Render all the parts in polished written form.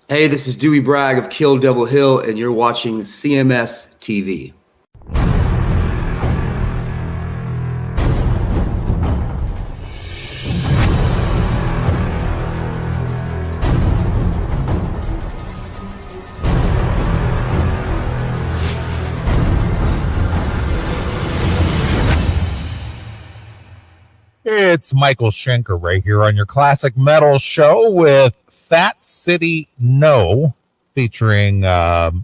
Hey, this is Dewey Bragg of Kill Devil Hill, and you're watching CMS TV. It's Michael Schenker right here on your classic metal show with Fat City No, featuring Kelly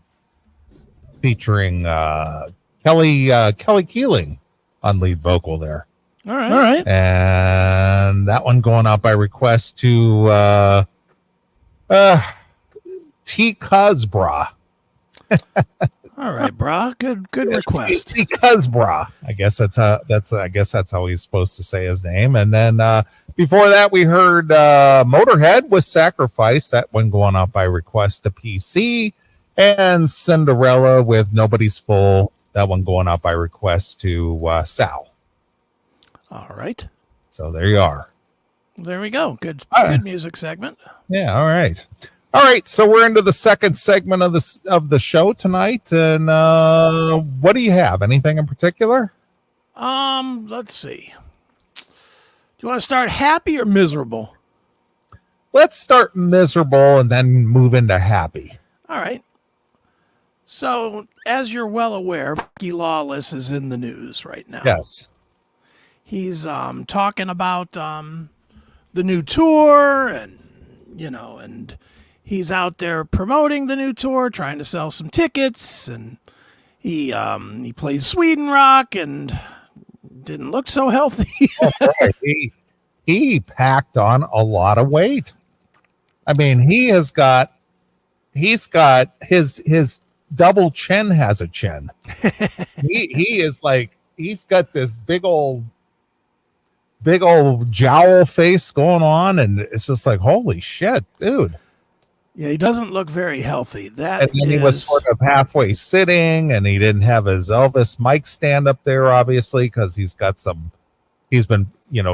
Keeling on lead vocal there. All right. And that one going out by request to T. Cuzbra. All right, brah. Good request. Because brah. I guess that's how he's supposed to say his name. And then before that, we heard Motorhead with Sacrifice. That one going out by request to PC, and Cinderella with Nobody's Full. That one going out by request to Sal. All right. So there you are. There we go. Good music segment. Yeah. All right. All right, so we're into the second segment of the show tonight, and what do you have? Anything in particular? Let's see. Do you want to start happy or miserable? Let's start miserable and then move into happy. All right. So, as you're well aware, Blackie Lawless is in the news right now. Yes. He's talking about the new tour, and and he's out there promoting the new tour, trying to sell some tickets, and he plays Sweden rock and didn't look so healthy. Right. He packed on a lot of weight. I mean, he's got his double chin has a chin. he is like, he's got this big old jowl face going on, and it's just like, holy shit, dude. Yeah, he doesn't look very healthy. And then he was sort of halfway sitting, and he didn't have his Elvis mic stand up there, obviously, because he's been,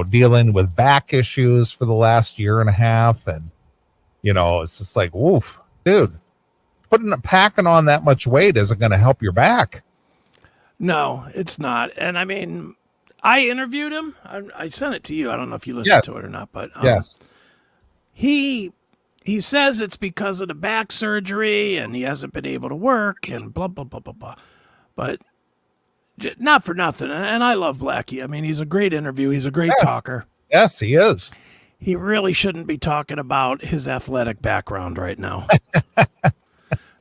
dealing with back issues for the last year and a half. And, it's just like, woof, dude, packing on that much weight isn't going to help your back. No, it's not. And I mean, I interviewed him. I sent it to you. I don't know if you listened to it or not, but yes, he says it's because of the back surgery and he hasn't been able to work and blah, blah, blah, blah, blah. But not for nothing. And I love Blackie. I mean, he's a great interview. He's a great talker. Yes, he is. He really shouldn't be talking about his athletic background right now.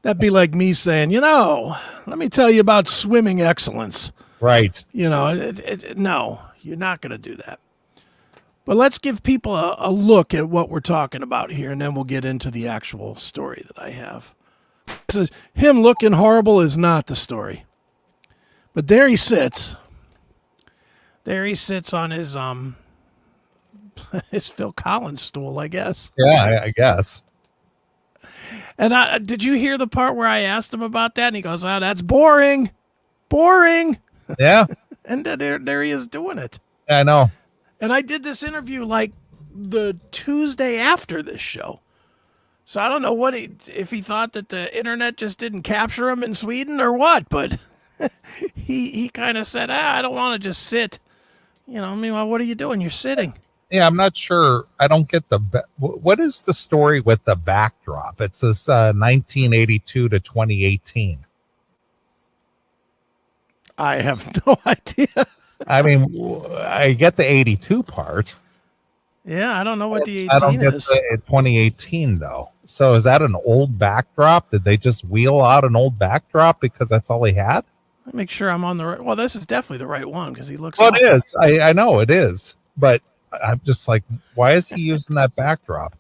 That'd be like me saying, let me tell you about swimming excellence. Right. No, you're not going to do that. But let's give people a look at what we're talking about here, and then we'll get into the actual story that I have. So him looking horrible is not the story. But there he sits. There he sits on his his Phil Collins stool, I guess. Yeah, I guess. And did you hear the part where I asked him about that? And he goes, that's boring. Boring. Yeah. And there he is doing it. I know. And I did this interview like the Tuesday after this show. So I don't know if he thought that the internet just didn't capture him in Sweden or what, but he kind of said, I don't want to just sit. Meanwhile, what are you doing? You're sitting. Yeah, I'm not sure. I don't get what is the story with the backdrop? It says 1982 to 2018. I have no idea. I mean, I get the 82 part. Yeah, I don't know what the 18 I don't get is. The 2018 though. So is that an old backdrop? Did they just wheel out an old backdrop because that's all he had? Let me make sure I'm on the right. Well, this is definitely the right one because he looks. Well, it is. I know it is, but I'm just like, why is he using that backdrop?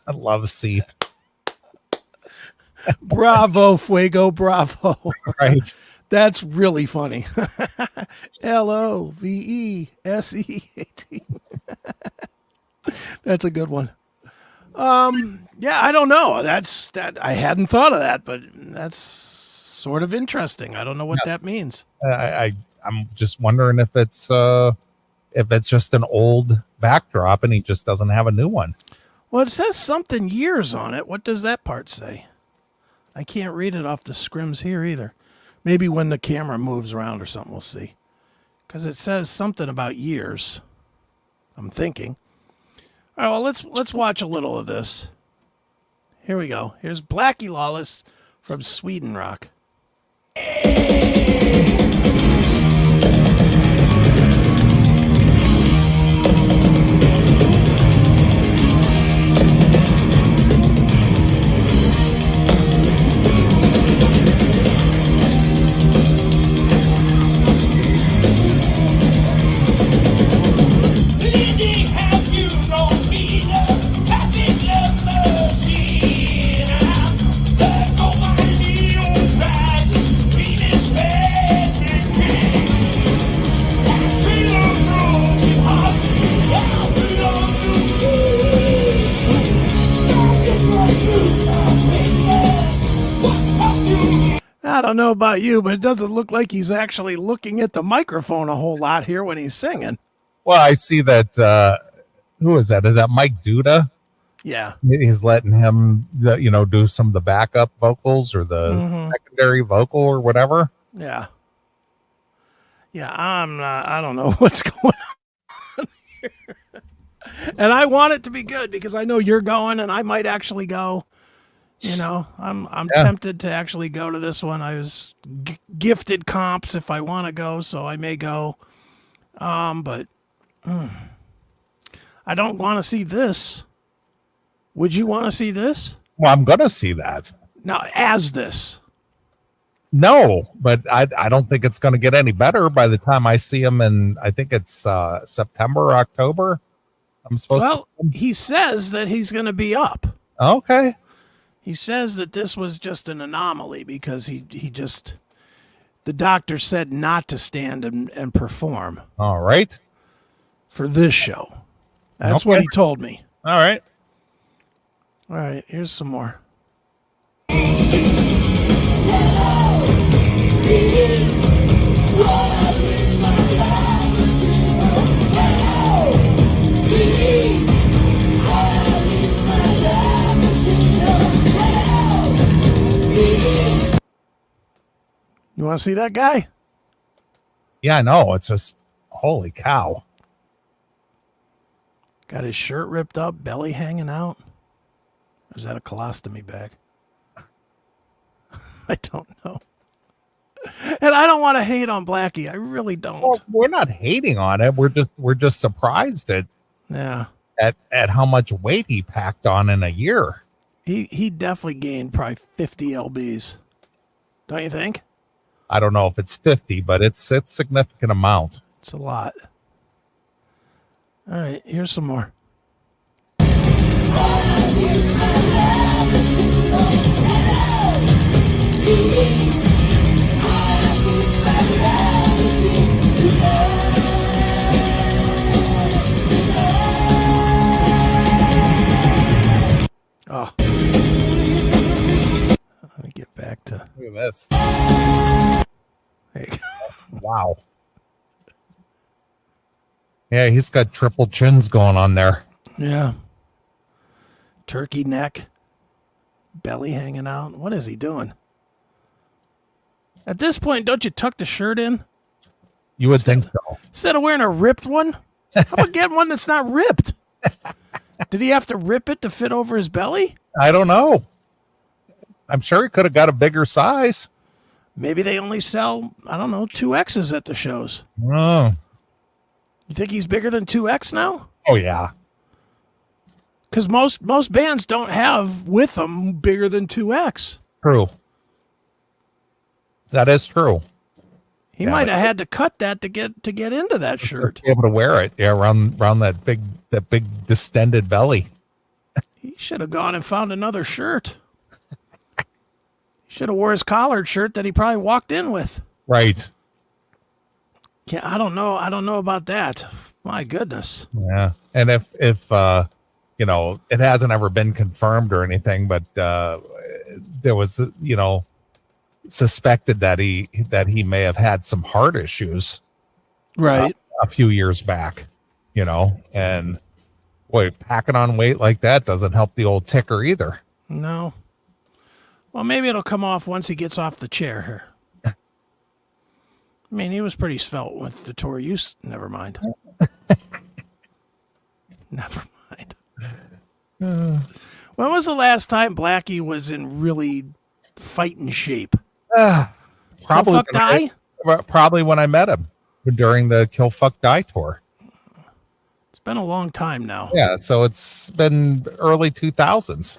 I love seat. Bravo, Fuego, bravo. Right. That's really funny. LOVESEAT. That's a good one. Yeah, I don't know. That I hadn't thought of that, but that's sort of interesting. I don't know what that means. I'm just wondering if it's just an old backdrop and he just doesn't have a new one. Well, it says something years on it. What does that part say? I can't read it off the scrims here either. Maybe when the camera moves around or something, we'll see. Because it says something about years. I'm thinking. All right, well, let's watch a little of this. Here we go. Here's Blackie Lawless from Sweden Rock. I don't know about you, but it doesn't look like he's actually looking at the microphone a whole lot here when he's singing. Well, I see that. Who is that? Is that Mike Duda? Yeah. He's letting him, do some of the backup vocals or the secondary vocal or whatever. Yeah. Yeah, I don't know what's going on here. And I want it to be good because I know you're going and I might actually go. I'm tempted to actually go to this one. I was gifted comps if I want to go, so I may go. But I don't want to see this. Would you want to see this? Well, I'm going to see that. Now, as this. No, but I don't think it's going to get any better by the time I see him in, I think it's September, October. I'm supposed to. Well, he says that he's going to be up. Okay. He says that this was just an anomaly because the doctor said not to stand and perform. All right. For this show. That's what he told me. All right. All right, here's some more. You want to see that guy? Yeah, I know. It's just, holy cow. Got his shirt ripped up, belly hanging out. Or is that a colostomy bag? I don't know. And I don't want to hate on Blackie. I really don't. Well, we're not hating on it. We're just surprised at how much weight he packed on in a year. He definitely gained probably 50 lbs. Don't you think? I don't know if it's 50, but it's a significant amount. It's a lot. All right, here's some more. Oh. Let me get back to. Look at this. There you go. Wow. Yeah, he's got triple chins going on there. Yeah. Turkey neck. Belly hanging out. What is he doing? At this point, don't you tuck the shirt in? You would think so. Instead of wearing a ripped one? How about getting one that's not ripped? Did he have to rip it to fit over his belly? I don't know. I'm sure he could have got a bigger size. Maybe they only sell, I don't know, 2Xs at the shows. Oh. You think he's bigger than 2X now? Oh, yeah. Because most bands don't have with them bigger than 2X. True. That is true. He might have had to cut that to get into that shirt. Be able to wear it, around that big distended belly. He should have gone and found another shirt. He should have wore his collared shirt that he probably walked in with. Right. Yeah, I don't know. I don't know about that. My goodness. Yeah. And if it hasn't ever been confirmed or anything, but there was, suspected that he may have had some heart issues. Right. A few years back, and Boy, packing on weight like that doesn't help the old ticker either. No. Well, maybe it'll come off once he gets off the chair here. I mean, he was pretty svelte with the tour. Never mind. Never mind. When was the last time Blackie was in really fighting shape? Probably Fuck Die? Probably when I met him during the Kill Fuck Die tour. It's been a long time now. Yeah, so it's been early 2000s.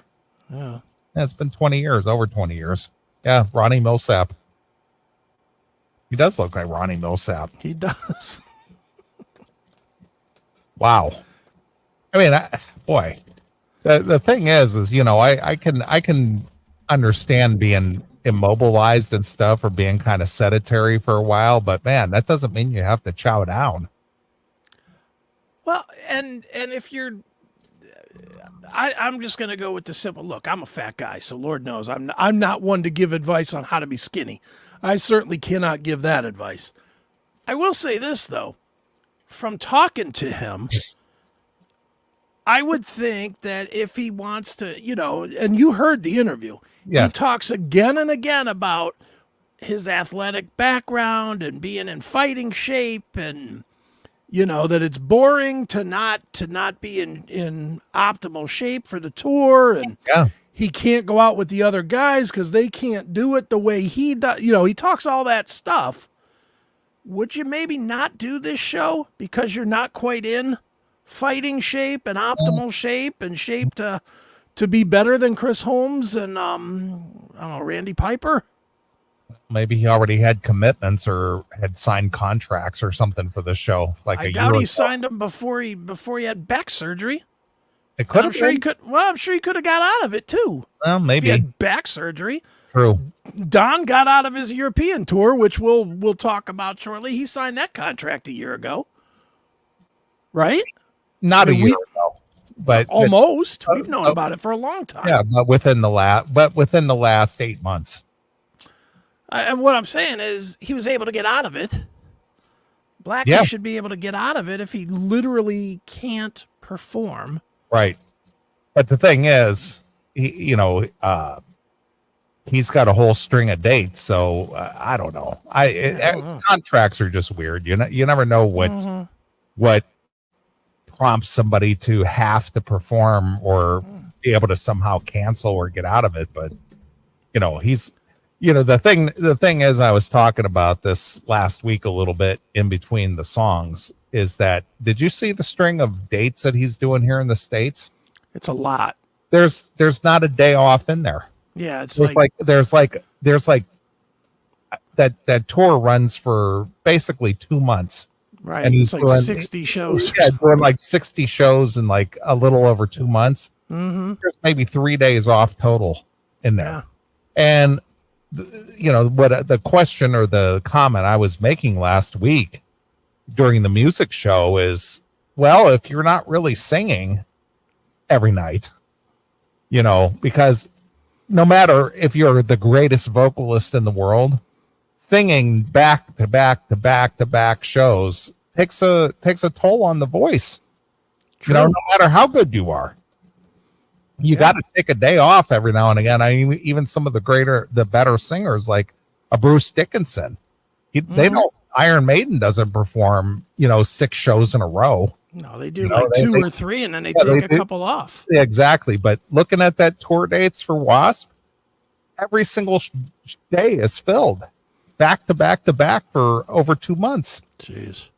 Yeah. Yeah, it's been 20 years, over 20 years. Yeah, Ronnie Millsap. He does look like Ronnie Millsap. He does. Wow. I mean, boy, the thing is, you know, I can understand being immobilized and stuff or being kind of sedentary for a while, but man, that doesn't mean you have to chow down. Well, and if you're, I'm just going to go with the simple look. I'm a fat guy, so Lord knows I'm not one to give advice on how to be skinny. I certainly cannot give that advice. I will say this, though. From talking to him, I would think that if he wants to, you know, and you heard the interview, Yes. he talks again and again about his athletic background and being in fighting shape, and you know that it's boring to not be in optimal shape for the tour, and Yeah. he can't go out with the other guys because they can't do it the way he does. You know, he talks all that stuff. Would you maybe not do this show because you're not quite in fighting shape and optimal shape and shape to be better than Chris Holmes and I don't know, Randy Piper? Maybe he already had commitments or had signed contracts or something for the show. Like I a doubt year he ago. signed them before he had back surgery. It could I'm have sure he been. could. Well, I'm sure he could have got out of it too. Well, If he maybe. had back surgery. True. Don got out of his European tour, which we'll talk about shortly. He signed that contract a year ago, right? Not I mean, a year ago, but Almost. We've known about it for a long time. yeah, but within the last 8 months. And what I'm saying is he was able to get out of it. Blackie Yeah. should be able to get out of it if he literally can't perform. Right. But the thing is, he's got a whole string of dates. So I don't know. I don't know. Contracts are just weird. You never know what prompts somebody to have to perform or be able to somehow cancel or get out of it. But the thing is, I was talking about this last week a little bit in between the songs, is that, did you see the string of dates that he's doing here in the States? It's a lot. There's not a day off in there. Yeah, it's There's like that tour runs for basically 2 months. right. and It's he's like doing- 60 shows. or Yeah, something. doing like 60 shows in like a little over 2 months. Mhm. There's maybe 3 days off total in there. Yeah. And what the question or the comment I was making last week during the music show is, well, if you're not really singing every night, because no matter if you're the greatest vocalist in the world, singing back to back to back to back shows takes a toll on the voice. True. No matter how good you are. You got to take a day off every now and again. I mean, even some of the better singers like a Bruce Dickinson, they don't. Iron Maiden doesn't perform, 6 shows in a row. No, they do two or three, and then they take a couple off. Yeah, exactly. But looking at that tour dates for WASP, every single day is filled, back to back to back for over 2 months. Jeez.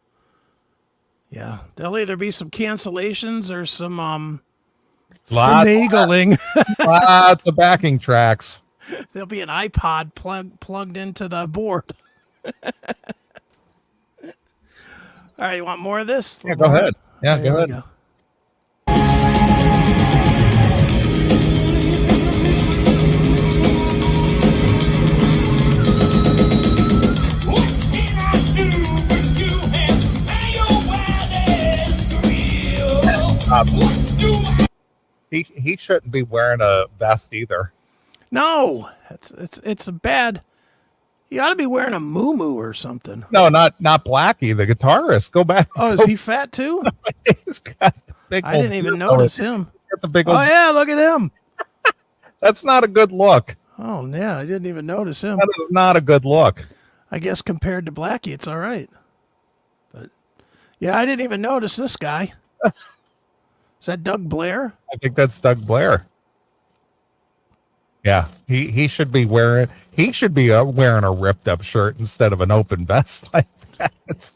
Yeah, there'll either be some cancellations or some finagling. Lots of backing tracks. There'll be an iPod plugged into the board. All right, you want more of this? Yeah, go ahead. Yeah, Here go we ahead. go. He shouldn't be wearing a vest either. No, it's a bad. You ought to be wearing a muumuu or something. No, not Blackie, the guitarist. Go back. Oh, is he fat too? He's got big. I old didn't even beer belly. notice him. Got the big Oh old, yeah, look at him. That's not a good look. Oh yeah, I didn't even notice him. That is not a good look. I guess compared to Blackie, it's all right. But yeah, I didn't even notice this guy. Is that Doug Blair? I think that's Doug Blair. Yeah, he should be wearing wearing a ripped up shirt instead of an open vest like that.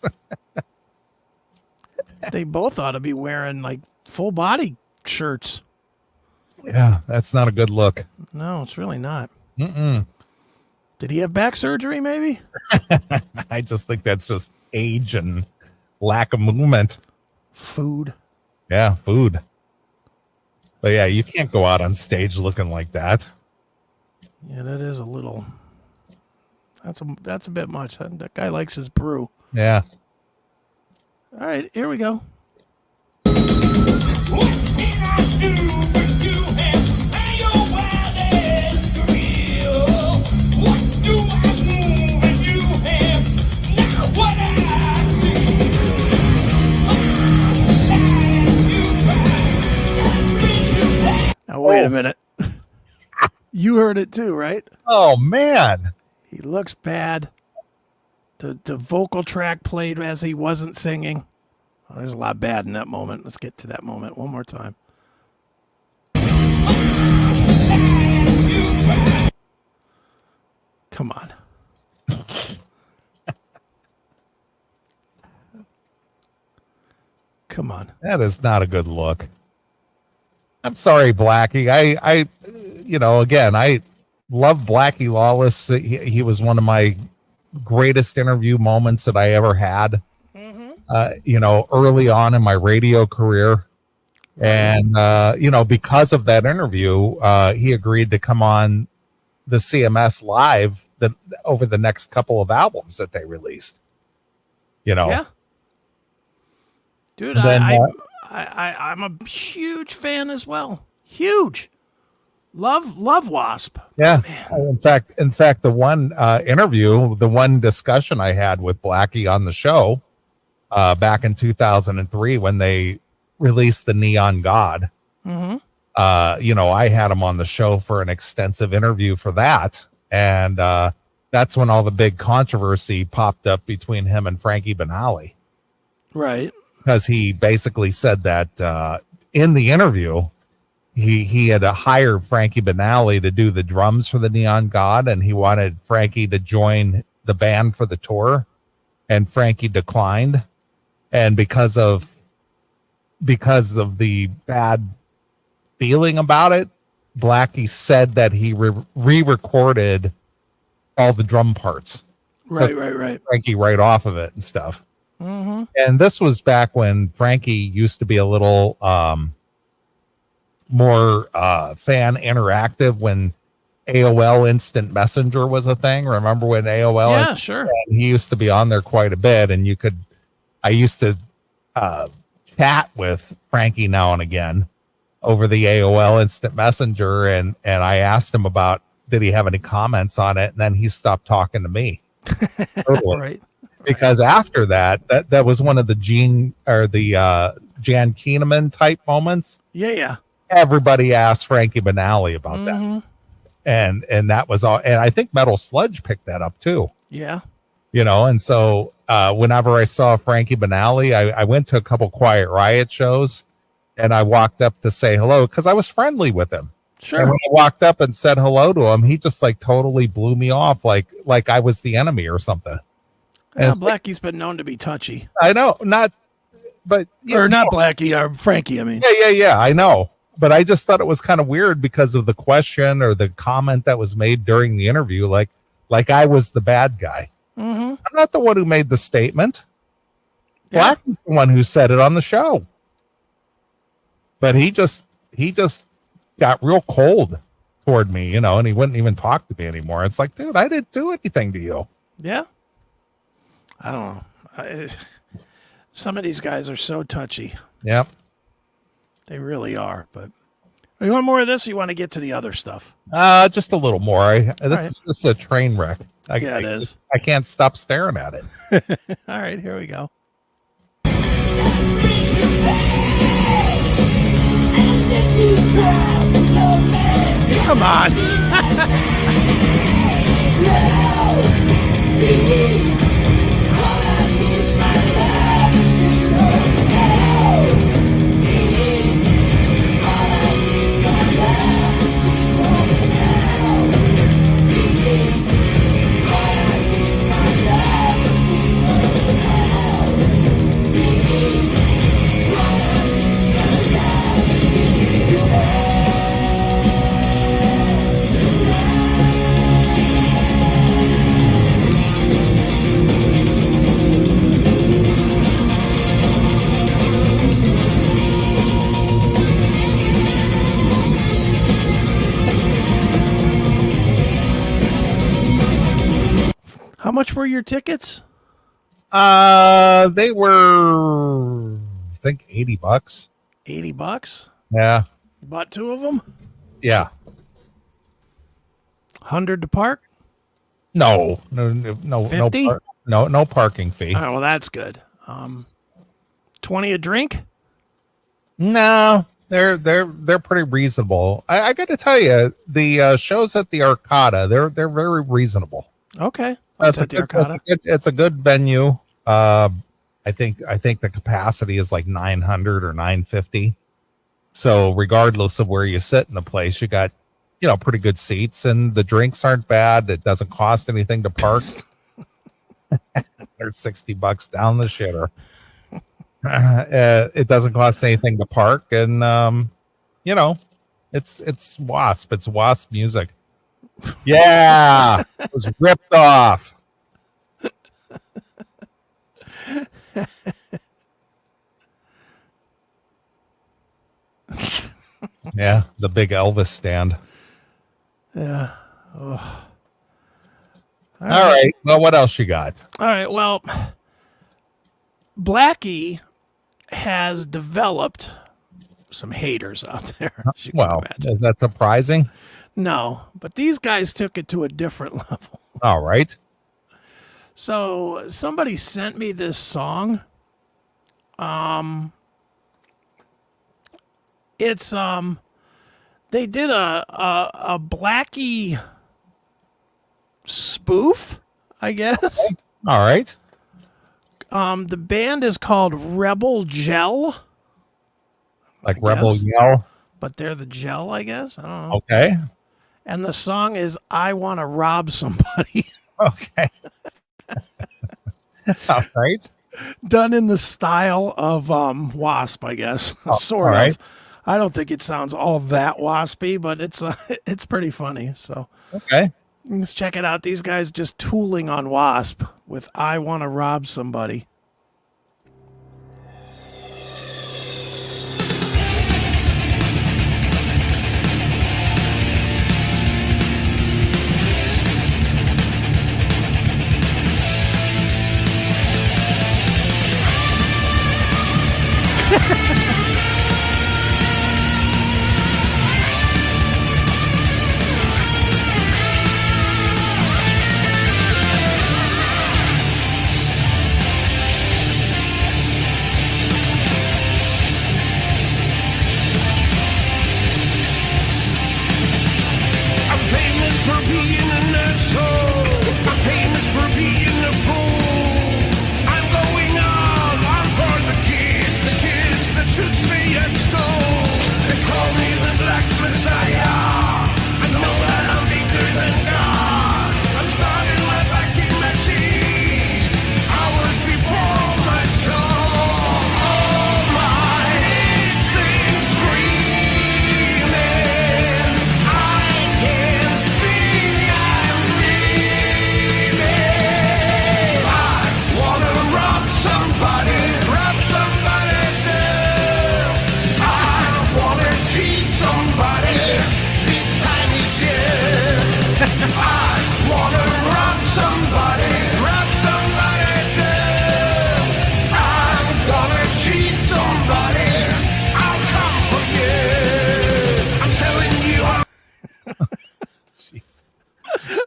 They both ought to be wearing like full body shirts. Yeah, that's not a good look. No, it's really not. Mm-mm. Did he have back surgery? Maybe. I just think that's just age and lack of movement. Food. Yeah, food. But yeah, you can't go out on stage looking like that. Yeah, that is a little. That's a bit much. That guy likes his brew. Yeah. All right, here we go. Now wait a minute. You heard it too, right? Oh man. He looks bad. The vocal track played as he wasn't singing. Oh, there's a lot bad in that moment. Let's get to that moment one more time. Come on. Come on. That is not a good look. I'm sorry, Blackie. I again, I love Blackie Lawless. He was one of my greatest interview moments that I ever had. Early on in my radio career. And, because of that interview, he agreed to come on the CMS live over the next couple of albums that they released. Yeah. Dude, then, I'm a huge fan as well. Huge. Love WASP. Yeah. Oh, In fact, the one interview, the one discussion I had with Blackie on the show back in 2003 when they released the Neon God, I had him on the show for an extensive interview for that. And that's when all the big controversy popped up between him and Frankie Banali. Right. Because he basically said that in the interview, he had hired Frankie Banali to do the drums for the Neon God, and he wanted Frankie to join the band for the tour, and Frankie declined. And because of the bad feeling about it, Blackie said that he re-recorded all the drum parts. Right. Frankie right off of it and stuff. And this was back when Frankie used to be a little more fan interactive when AOL Instant Messenger was a thing. Remember when AOL? Yeah, sure. He used to be on there quite a bit, and I used to chat with Frankie now and again over the AOL Instant Messenger, and I asked him about did he have any comments on it, and then he stopped talking to me. Totally. Right. Because after that was one of the Jan Keeneman type moments. Yeah. Everybody asked Frankie Banali about that. And that was all. And I think Metal Sludge picked that up too. Yeah. And so whenever I saw Frankie Banali, I went to a couple Quiet Riot shows and I walked up to say hello because I was friendly with him. Sure. And when I walked up and said hello to him, he just like totally blew me off like I was the enemy or something. Yeah, Blackie's been known to be touchy. I know, not Blackie, or Frankie, I mean. Yeah, I know. But I just thought it was kind of weird because of the question or the comment that was made during the interview, like I was the bad guy. I'm not the one who made the statement. Yeah. Blackie's the one who said it on the show. But he just got real cold toward me, and he wouldn't even talk to me anymore. It's like, dude, I didn't do anything to you. Yeah. I don't know. Some of these guys are so touchy. Yep. They really are. But you want more of this? Or you want to get to the other stuff? Just a little more. This is a train wreck. It is. I can't stop staring at it. All right, here we go. Come on. How much were your tickets? They were, I think, $80. $80. Yeah. You bought 2 of them? Yeah. 100 to park? No, 50? No parking fee. Oh, well, that's good. 20 a drink? No, they're pretty reasonable. I got to tell you, the shows at the Arcada, they're very reasonable. Okay. It's a good venue. I think the capacity is like 900 or 950. So regardless of where you sit in the place, you got, pretty good seats, and the drinks aren't bad. It doesn't cost anything to park. There's $60 down the shitter. It doesn't cost anything to park, and it's WASP. It's WASP music. Yeah, it was ripped off. Yeah, the big Elvis stand. Yeah. Oh. All right. Well, what else you got? All right. Well, Blackie has developed some haters out there. Well, is that surprising? No, but these guys took it to a different level. All right. So somebody sent me this song. It's they did a Blackie spoof, I guess. All right. The band is called Rebel Gel. Like Rebel Yell. But they're the Gel, I guess. I don't know. Okay. And the song is I Want to Rob Somebody. Okay. All right. Done in the style of WASP, I guess. Sort of. Right. I don't think it sounds all that waspy, but it's pretty funny. So okay, let's check it out. These guys just tooling on WASP with I Want to Rob Somebody.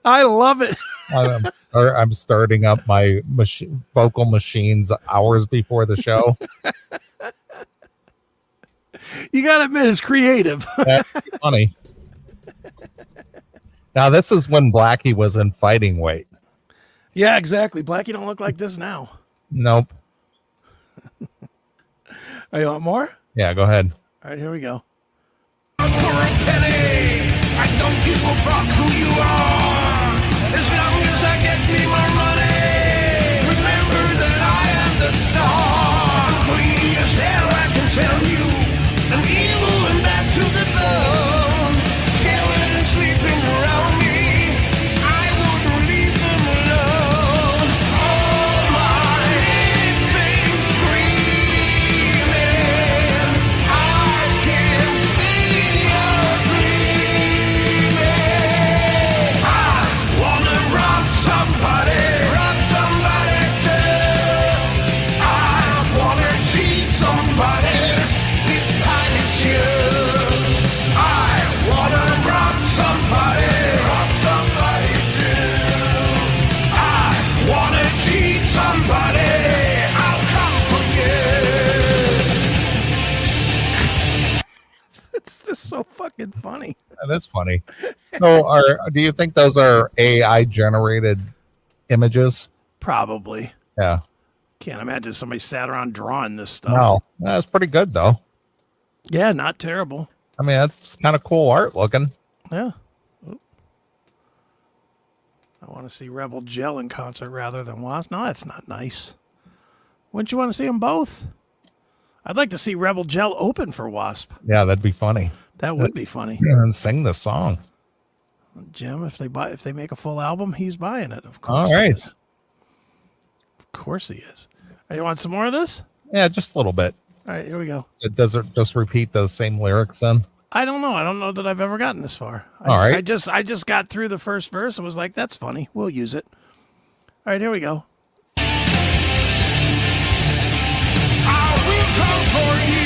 I love it. I'm starting up my vocal machines hours before the show. You got to admit, it's creative. That's funny. Now, this is when Blackie was in fighting weight. Yeah, exactly. Blackie don't look like this now. Nope. Oh, you want more? Yeah, go ahead. All right, here we go. For a penny, I don't give a fuck who you are. As long as I get me my money, remember that I am the star. Queen yourself, I can tell you, I'm evil and bad to the bone. Killing and sleeping around me, I wouldn't leave them alone. All my things screaming, I can't see your dreaming. I wanna rob somebody too. I wanna cheat somebody, this time it's you. I wanna rob somebody too. I wanna cheat somebody, I'll come for you. It's just so fucking funny. That's funny. So, do you think those are AI generated images? Probably. Yeah. Can't imagine somebody sat around drawing this stuff. No, that's pretty good though. Yeah, not terrible. I mean, that's kind of cool art looking. Yeah. Oop. I want to see Rebel Gel in concert rather than Wasp. No, that's not nice. Wouldn't you want to see them both? I'd like to see Rebel Gel open for Wasp. Yeah, that'd be funny. That would be funny. And sing the song. Jim, if they make a full album, he's buying it. Of course. All right. He is. Of course he is. Hey, you want some more of this? Yeah, just a little bit. All right, here we go. So does it just repeat those same lyrics then? I don't know. I don't know that I've ever gotten this far. All right. I just got through the first verse and was like, that's funny. We'll use it. All right, here we go. I will come for you.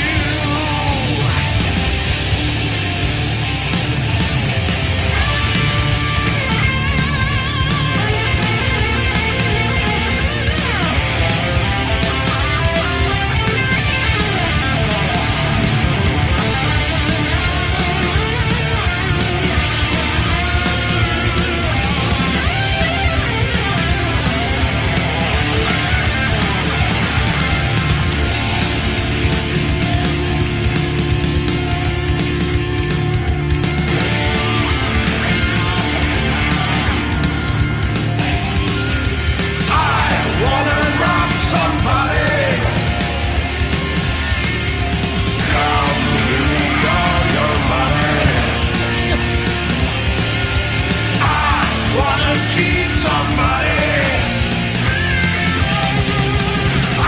I wanna rob somebody. Come give me all your money. I wanna cheat somebody. I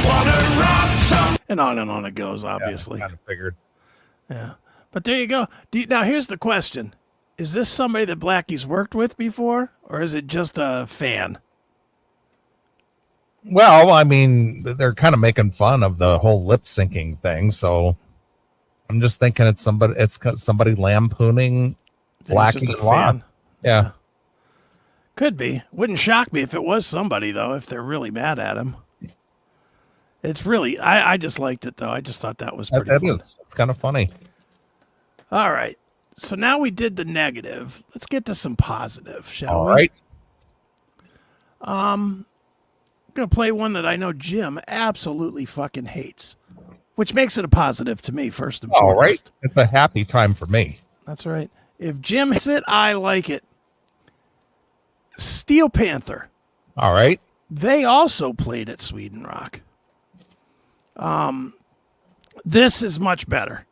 wanna rob somebody. And on it goes, obviously. Kind of figured. Yeah. But there you go. Now, here's the question. Is this somebody that Blackie's worked with before, or is it just a fan? Well, I mean, they're kind of making fun of the whole lip syncing thing, so I'm just thinking it's somebody lampooning Blackie just a Lawless. fan. Yeah. Could be. Wouldn't shock me if it was somebody, though, if they're really mad at him. It's really, I just liked it, though. I just thought that was pretty That fun. is. It's kind of funny. All right. So now we did the negative. Let's get to some positive, shall All we? right. I'm going to play one that I know Jim absolutely fucking hates, which makes it a positive to me, first and All foremost. right. It's a happy time for me. That's right. If Jim hates it, I like it. Steel Panther. All right. They also played at Sweden Rock. This is much better.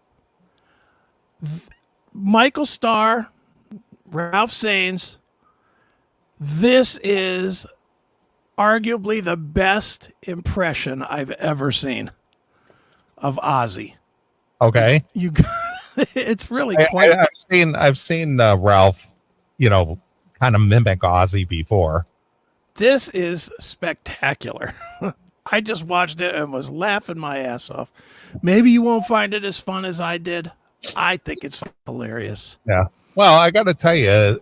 Michael Starr, Ralph Saenz. This is arguably the best impression I've ever seen of Ozzy. Okay. You, it's really quite. I've seen Ralph, kind of mimic Ozzy before. This is spectacular. I just watched it and was laughing my ass off. Maybe you won't find it as fun as I did. I think it's hilarious. Yeah. Well, I got to tell you,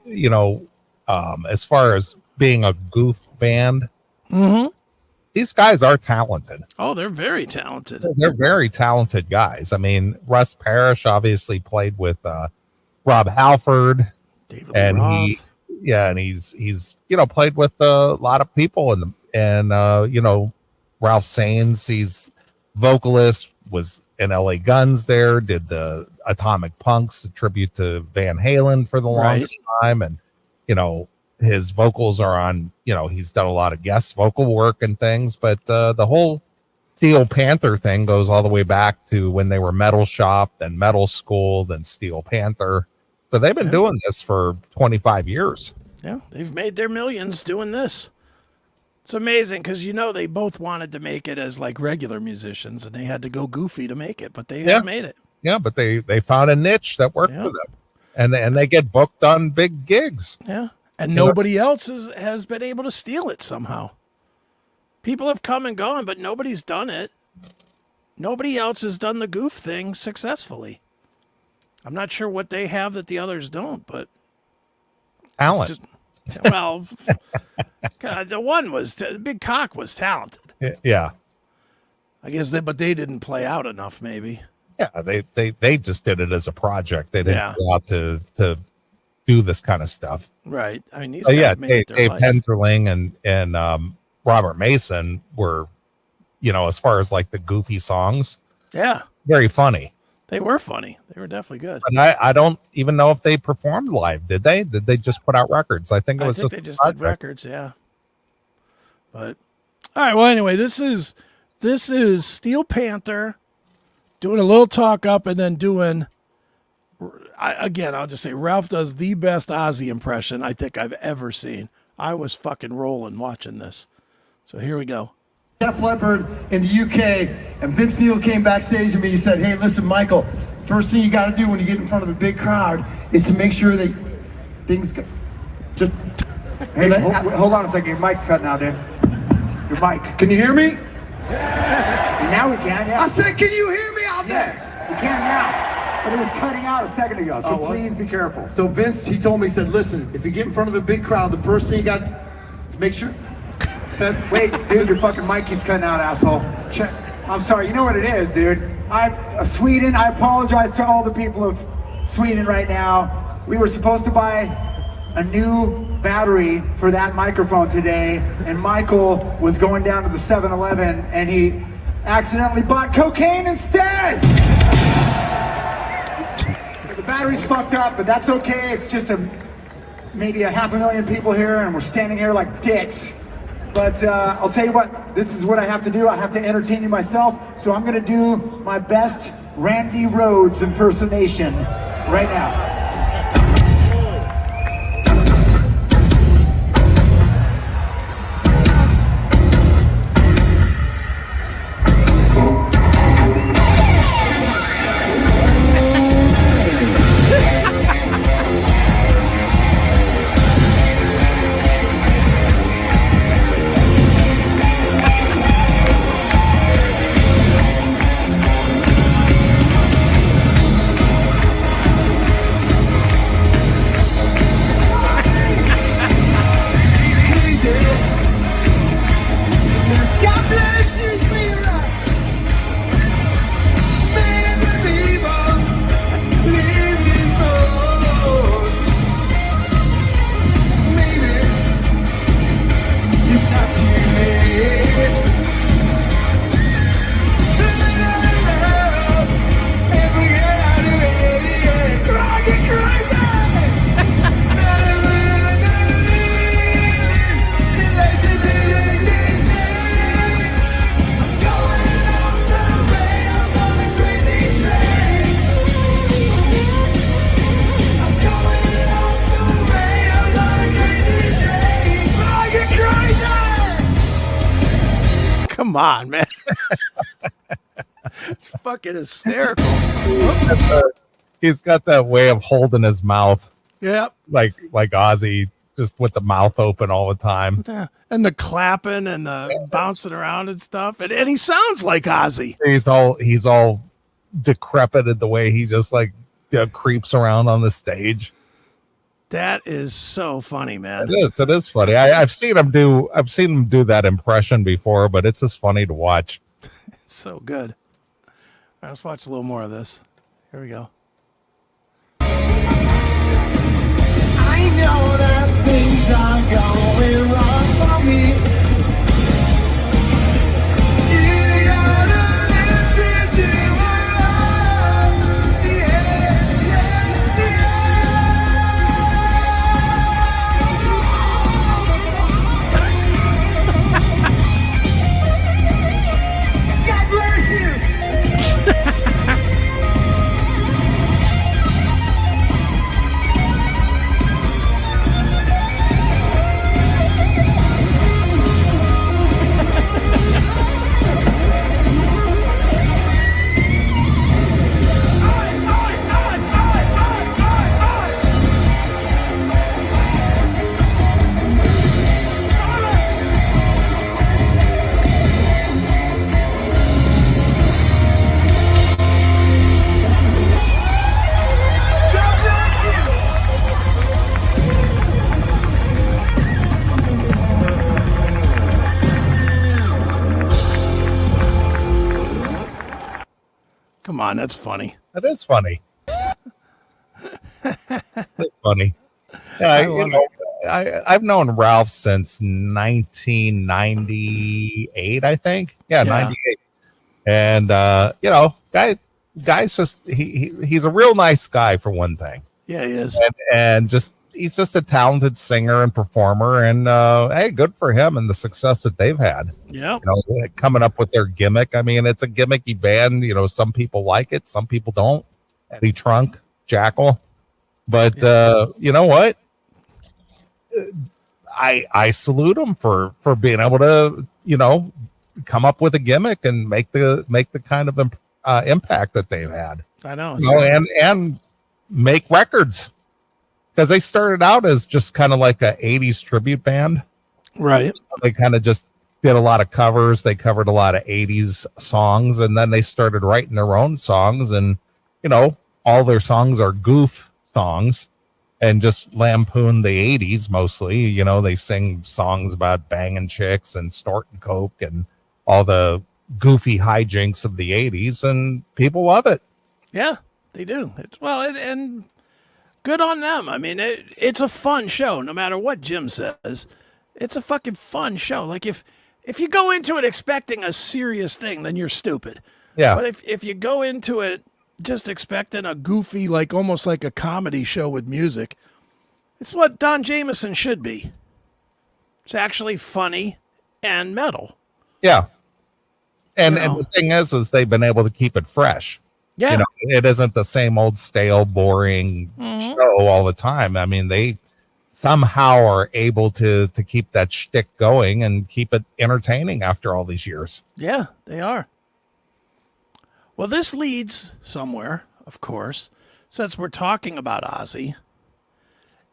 as far as being a goof band, these guys are talented. Oh, they're very talented. They're very talented guys. I mean, Russ Parrish obviously played with Rob Halford, David and Lee Roth. he's played with a lot of people, and Ralph Saenz, he's vocalist, was in LA Guns there, did the Atomic Punks, a tribute to Van Halen for the longest time, and his vocals are on, he's done a lot of guest vocal work and things, but the whole Steel Panther thing goes all the way back to when they were Metal Shop, then Metal School, then Steel Panther. So they've been doing this for 25 years. Yeah, they've made their millions doing this. It's amazing because, they both wanted to make it as like regular musicians and they had to go goofy to make it, but they have made it. Yeah, but they found a niche that worked for them. And they get booked on big gigs. Yeah. And nobody else has been able to steal it somehow. People have come and gone, but nobody's done it. Nobody else has done the goof thing successfully. I'm not sure what they have that the others don't, but talent. Well, God, the one was Big Cock was talented. Yeah, I guess but they didn't play out enough. Maybe. Yeah, they just did it as a project. They didn't go out to do this kind of stuff. Right. I mean, these guys made it their Dave life. Penterling and Robert Mason were, as far as like the goofy songs, very funny. They were funny. They were definitely good. And I don't even know if they performed live. Did they? Did they just put out records? I think they just did records. Yeah. But all right. Well, anyway, this is Steel Panther doing a little talk up and then doing. I'll just say Ralph does the best Ozzy impression I think I've ever seen. I was fucking rolling watching this. So here we go. Def Leppard in the UK, and Vince Neil came backstage to me. He said, "Hey, listen, Michael, first thing you got to do when you get in front of a big crowd is to make sure that things just." Hey, hold on a second. Your mic's cutting out, dude. Your mic. Can you hear me? Now we can. Yeah. I said, can you hear me out there? Yes, we can now. But it was cutting out a second ago, so please be careful. So Vince, he told me, he said, "Listen, if you get in front of a big crowd, the first thing you got to make sure." Wait, dude, your fucking mic keeps cutting out, asshole. Check. I'm sorry, you know what it is, dude. Sweden, I apologize to all the people of Sweden right now. We were supposed to buy a new battery for that microphone today, and Michael was going down to the 7-Eleven, and he accidentally bought cocaine instead! So the battery's fucked up, but that's okay. It's just maybe 500,000 people here, and we're standing here like dicks. But I'll tell you what, this is what I have to do. I have to entertain you myself, so I'm gonna do my best Randy Rhoads impersonation right now. Come on, man. It's fucking hysterical. He's got that way of holding his mouth. Yep. Like Ozzy, just with the mouth open all the time. Yeah. And the clapping and the bouncing around and stuff. And he sounds like Ozzy. He's all decrepit in the way he just creeps around on the stage. That is so funny, man. It is funny. I've seen him do that impression before, but it's just funny to watch. So good. All right, let's watch a little more of this. Here we go. I know that things are going wrong for me. You gotta listen to my love. God bless you. God bless you. Come on, that's funny. It is funny. It's funny. Yeah, I love I've known Ralph since 1998, I think. Yeah, Yeah. 98. And guy's just he's a real nice guy for one thing. Yeah, he is. And just he's just a talented singer and performer, and hey, good for him and the success that they've had. Yeah. Coming up with their gimmick. I mean, it's a gimmicky band. Some people like it, some people don't. Eddie Trunk, Jackal, but you know what? I salute them for being able to come up with a gimmick and make the kind of impact that they've had. I know. And make records, because they started out as just kind of like a 80s tribute band. Right. They kind of just did a lot of covers. They covered a lot of 80s songs, and then they started writing their own songs, and all their songs are goof songs and just lampoon the 80s mostly. They sing songs about banging chicks and snorting coke and all the goofy hijinks of the 80s, and people love it. Yeah, they do. And good on them. I mean, it's a fun show, no matter what Jim says. It's a fucking fun show. Like, if you go into it expecting a serious thing, then you're stupid. Yeah. But if you go into it just expecting a goofy, like almost like a comedy show with music, it's what Don Jameson should be. It's actually funny and metal. Yeah. And the thing is they've been able to keep it fresh. Yeah. It isn't the same old stale, boring show all the time. I mean, they somehow are able to keep that shtick going and keep it entertaining after all these years. Yeah, they are. Well, this leads somewhere, of course, since we're talking about Ozzy.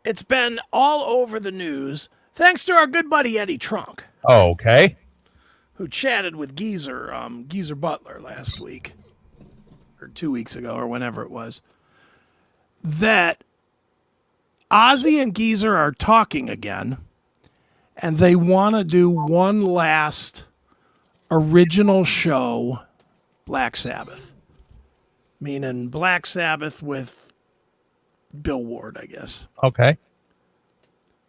It's been all over the news, thanks to our good buddy Eddie Trunk, Oh, okay. who chatted with Geezer Butler last week, or 2 weeks ago, or whenever it was, that Ozzy and Geezer are talking again, and they want to do one last original show, Black Sabbath. Meaning Black Sabbath with Bill Ward, I guess. Okay.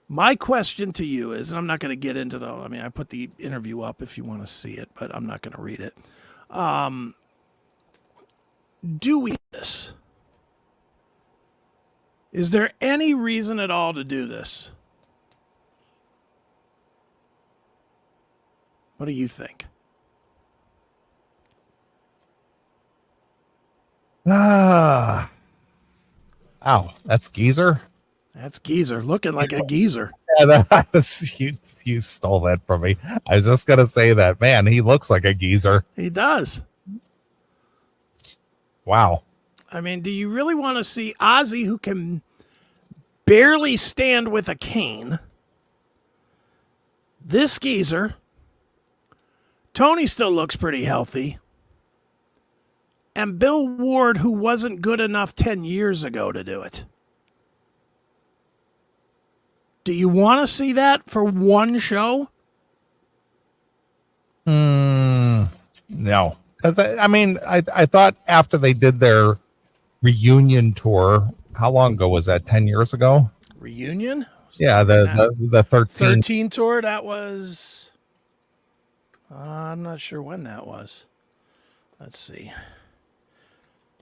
My question to you is, and I'm not going to get into I put the interview up if you want to see it, but I'm not going to read it. Do we do this? Is there any reason at all to do this? What do you think? Ow, that's Geezer. That's Geezer, looking like a geezer. Yeah, you stole that from me. I was just gonna say that, man. He looks like a geezer. He does. Wow. I mean, do you really want to see Ozzy, who can barely stand with a cane? This geezer. Tony still looks pretty healthy. And Bill Ward, who wasn't good enough 10 years ago to do it. Do you want to see that for one show? No, because I thought after they did their reunion tour, how long ago was that? 10 years ago? Reunion? Yeah, the 13 tour, that was... I'm not sure when that was. Let's see.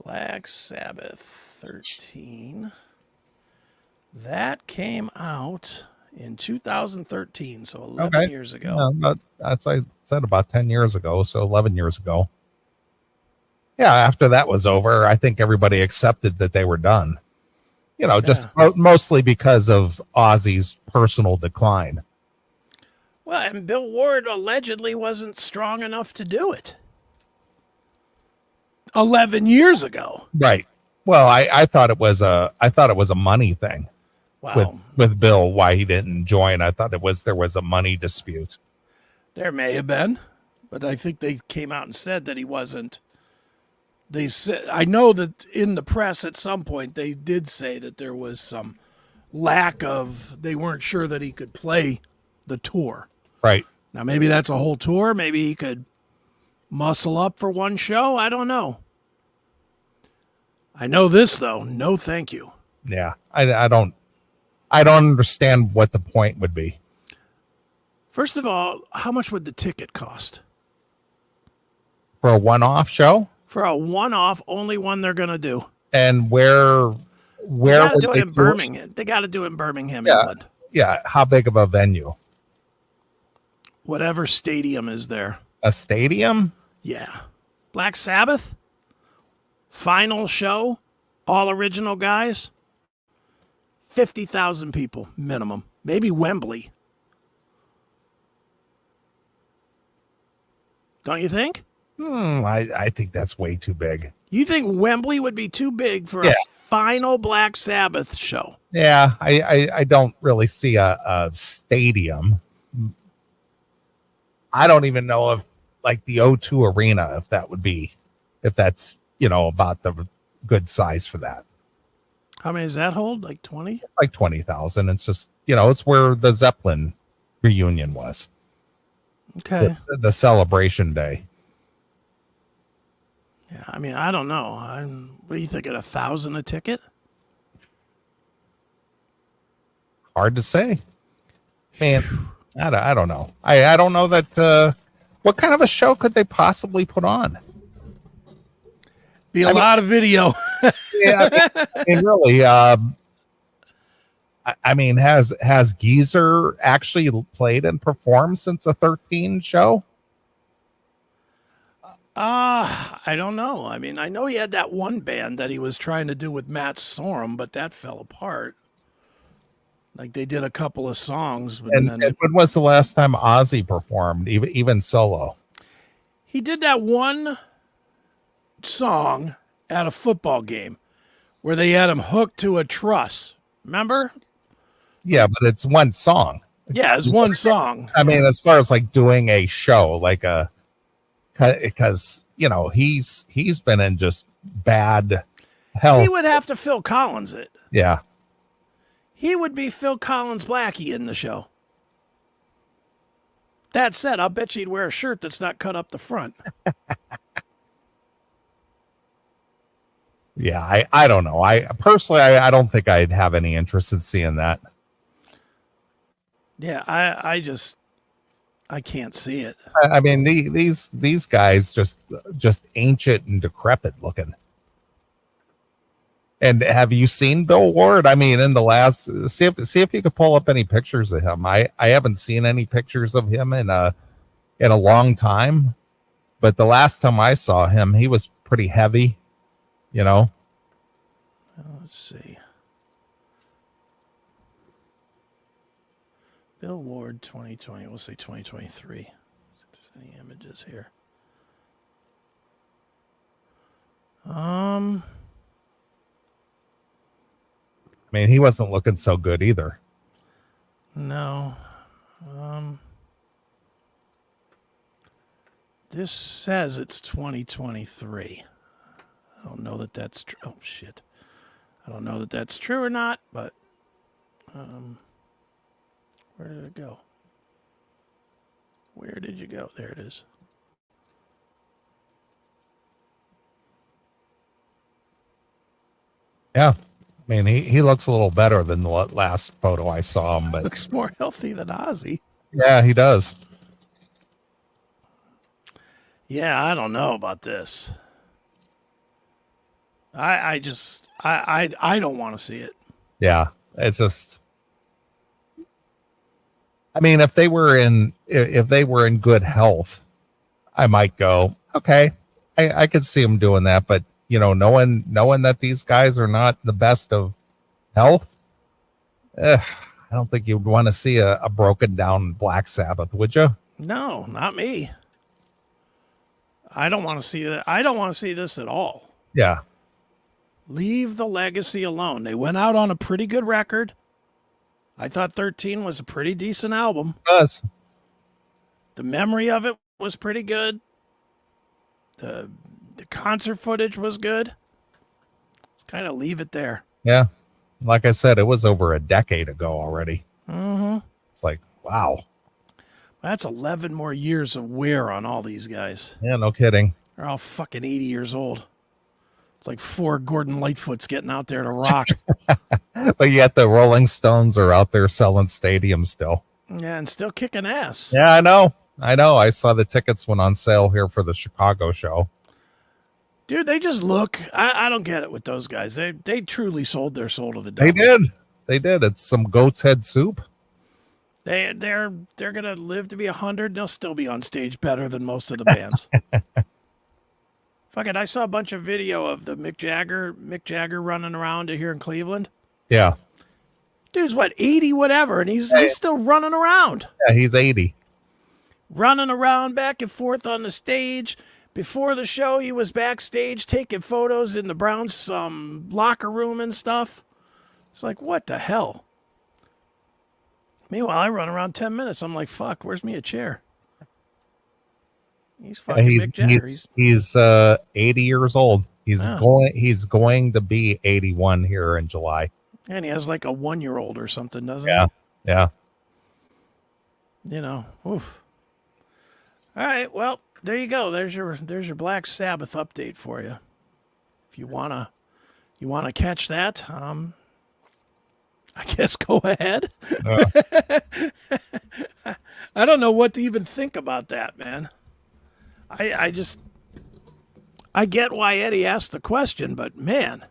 Black Sabbath 13. That came out in 2013, so 11 years ago. That's I said about 10 years ago, so 11 years ago. Yeah, after that was over, I think everybody accepted that they were done. Just mostly because of Ozzy's personal decline. Well, and Bill Ward allegedly wasn't strong enough to do it 11 years ago. Right. Well, I thought it was a money thing. Wow. With Bill, why he didn't join. I thought there was a money dispute. There may have been, but I think they came out and said that he wasn't. They said, I know that in the press at some point they did say that there was some lack of, they weren't sure that he could play the tour. Right. Now maybe that's a whole tour. Maybe he could muscle up for one show. I don't know. I know this though. No, thank you. Yeah. I don't understand what the point would be. First of all, how much would the ticket cost? For a one-off show? For a one-off, only one they're going to do. And where they got to do it in Birmingham. They got to do it in Birmingham, England. Yeah. How big of a venue? Whatever stadium is there. A stadium? Yeah. Black Sabbath? Final show? All original guys? 50,000 people minimum. Maybe Wembley. Don't you think? I think that's way too big. You think Wembley would be too big for a final Black Sabbath show? Yeah, I don't really see a stadium. I don't even know if like the O2 Arena, if that's about the good size for that. How many does that hold? Like 20? It's like 20,000. It's just, it's where the Zeppelin reunion was. Okay. It's the celebration day. Yeah, I mean, I don't know. What do you think, at 1,000 a ticket? Hard to say. Man, I don't know. I don't know that. What kind of a show could they possibly put on? Be a lot of video. Yeah, I mean, really. Has Geezer actually played and performed since a 13 show? I don't know. I mean, I know he had that one band that he was trying to do with Matt Sorum, but that fell apart. Like they did a couple of songs. But and when was the last time Ozzy performed, even solo? He did that one song at a football game where they had him hooked to a truss. Remember? Yeah, but it's one song. Yeah, it's one song. I mean, as far as like doing a show, because he's been in just bad health. He would have to Phil Collins it. Yeah. He would be Phil Collins Blackie in the show. That said, I'll bet you he'd wear a shirt that's not cut up the front. Yeah, I don't know. I personally, I don't think I'd have any interest in seeing that. Yeah, I can't see it. I mean, these guys just ancient and decrepit looking. And have you seen Bill Ward? I mean, in the last, see if you could pull up any pictures of him. I haven't seen any pictures of him in a long time, but the last time I saw him, he was pretty heavy. Let's see. Bill Ward 2020. We'll say 2023. See if there's any images here. I mean, he wasn't looking so good either. No. This says it's 2023. I don't know that that's true. Oh, shit. I don't know that that's true or not, but Where did it go? Where did you go? There it is. Yeah. I mean, he looks a little better than the last photo I saw him, but Looks more healthy than Ozzy. yeah, he does. Yeah, I don't know about this. I don't want to see it. Yeah. It's just, I mean, if they were in good health, I might go, okay, I could see them doing that. But knowing that these guys are not the best of health, I don't think you'd want to see a broken down Black Sabbath, would you? No, not me. I don't want to see that. I don't want to see this at all. Yeah. Leave the legacy alone. They went out on a pretty good record. I thought 13 was a pretty decent album. It does. The memory of it was pretty good. The concert footage was good. Let's kind of leave it there. Yeah. Like I said, it was over a decade ago already. Mm-hmm. It's like, wow. That's 11 more years of wear on all these guys. Yeah, no kidding. They're all fucking 80 years old. It's like 4 Gordon Lightfoots getting out there to rock. But yet the Rolling Stones are out there selling stadiums still. Yeah, and still kicking ass. Yeah, I know. I saw the tickets went on sale here for the Chicago show. Dude, they just look. I don't get it with those guys. They truly sold their soul to the devil. They did. It's some goat's head soup. They're gonna live to be 100. They'll still be on stage better than most of the bands. Fuck it. I saw a bunch of video of the Mick Jagger running around here in Cleveland. Yeah. Dude's what, 80 whatever, and he's still running around. Yeah, he's 80. Running around back and forth on the stage. Before the show, he was backstage taking photos in the Browns locker room and stuff. It's like, what the hell? Meanwhile, I run around 10 minutes. I'm like, fuck, where's me a chair? He's fucking Mick Jagger. He's 80 years old. He's going to be 81 here in July. And he has like a 1-year-old or something, doesn't he? Yeah. Oof. All right, well, there you go. There's your Black Sabbath update for you. If you wanna catch that, I guess go ahead. I don't know what to even think about that, man. I get why Eddie asked the question, but man,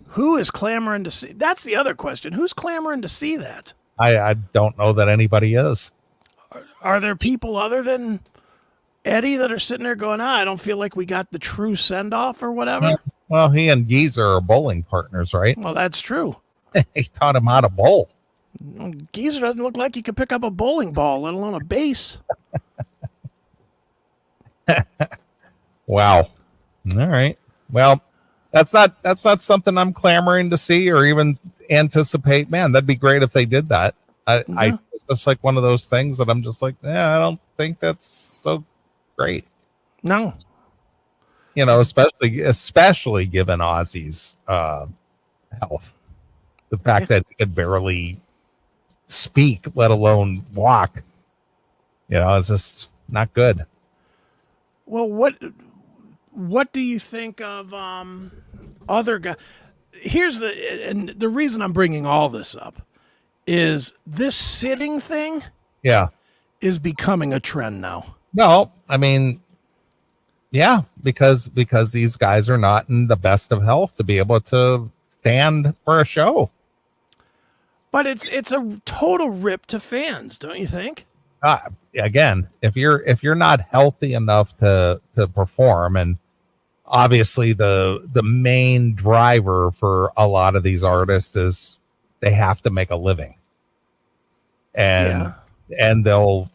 who is clamoring to see? That's the other question. Who's clamoring to see that? I don't know that anybody is. Are there people other than Eddie that are sitting there going, I don't feel like we got the true send-off or whatever? Well, he and Geezer are bowling partners, right? Well, that's true. He taught him how to bowl. Geezer doesn't look like he could pick up a bowling ball, let alone a base. Wow. All right. Well, that's not something I'm clamoring to see or even anticipate. Man, that'd be great if they did that. It's just like one of those things that I'm just like, I don't think that's so great. No. Especially given Ozzy's health. The fact that he could barely speak, let alone walk. It's just not good. Well, what do you think of other guys? Here's the reason I'm bringing all this up is this sitting thing. Yeah, is becoming a trend now. No, I mean, yeah, because these guys are not in the best of health to be able to stand for a show. But it's a total rip to fans, don't you think? Again, if you're not healthy enough to perform, and obviously the main driver for a lot of these artists is they have to make a living, and they'll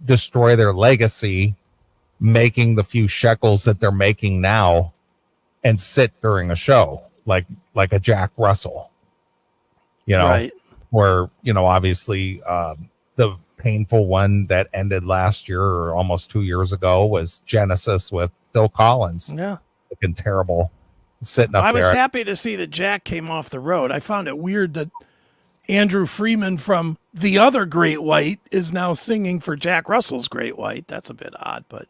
destroy their legacy making the few shekels that they're making now and sit during a show like a Jack Russell, right. Where, obviously the painful one that ended last year or almost 2 years ago was Genesis with Phil Collins. Yeah. Looking terrible sitting up there. I was happy to see that Jack came off the road. I found it weird that Andrew Freeman from The Other Great White is now singing for Jack Russell's Great White. That's a bit odd, but